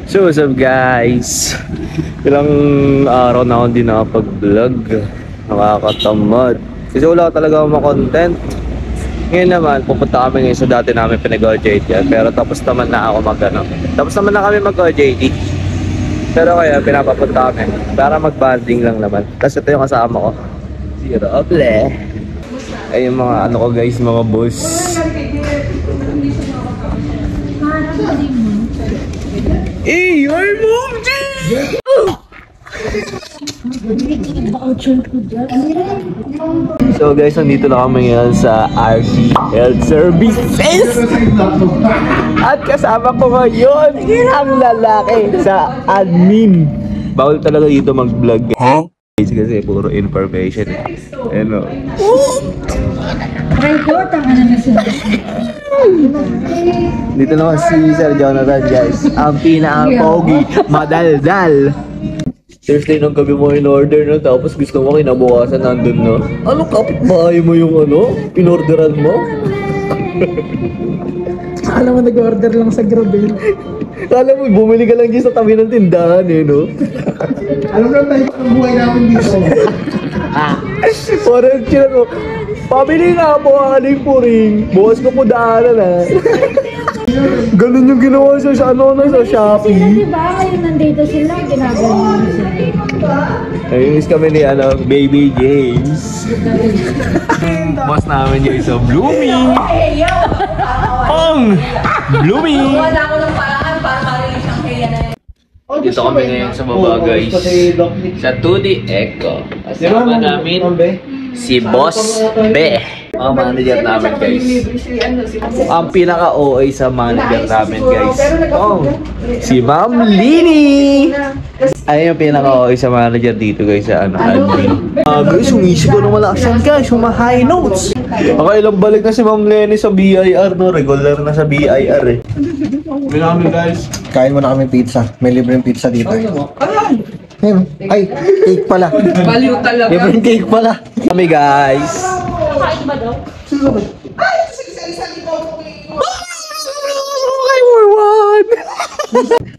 So what's up guys? Ilang araw na akong di nakapag-vlog. Nakakatamad. Kasi wala talaga akong content. Ngayon naman, pupunta kami ngayon sa dati namin pinag-OJT yan. Pero tapos naman na ako tapos naman na kami mag-OJT. Pero kaya pinapapunta kami para mag-banding lang naman. Tapos ito yung kasama ko, si Roble. Ay yung mga ano ko guys, mga boss. Hey, your mom, So guys, nandito na kami ngayon sa RD Health Services. At kasama ko ngayon ang lalaki sa admin. Bawal talaga dito mag-vlog. Huh? Kasi puro information. Ano? Dito naman si Sir Jonathan guys. Ang pinaka-pogi, madaldal. Thursday ng gabi mo in-order no, tapos gusto mo kinabukasan nandun no. Anong kapitbahay mo yung ano? In-orderan mo? Alam mo, nag-order lang sa Grabel. Alam mo, bumili ka lang dyan sa tabi ng tindahan eh, no? Alam mo tayo ang buhay namin dito. Parang sila ko, pabili nga po ang aling puring. Bukas ko po daanan ha. Ganun yung ginawa sa Shopee. Sila diba? Ngayon nandito sila, ginagawa sila. Nainis kami ni Baby James. Boss namin yung isa, Blooming. Blooming! Wala ko ng paraan para marilis ang kaya na yun. Dito kami ngayon sa baba guys. Sa 2D Echo. Kasama namin si Boss B. Ang manager namin guys. Ang pinaka-OA sa manager namin guys. Si Ma'am Lini! Ayun yung pinaka-OA sa manager dito guys sa admin. Guys, humisip ko ng malakas yan guys. High notes. Ilang balik na si Ma'am Lenny sa BIR no. Regular na sa BIR eh. Kami guys. Kain mo na kami pizza. May libreng pizza dito. Ay, cake pala. Baliw talaga. Libreng cake pala. Kami guys. Kakain ba daw? I want one!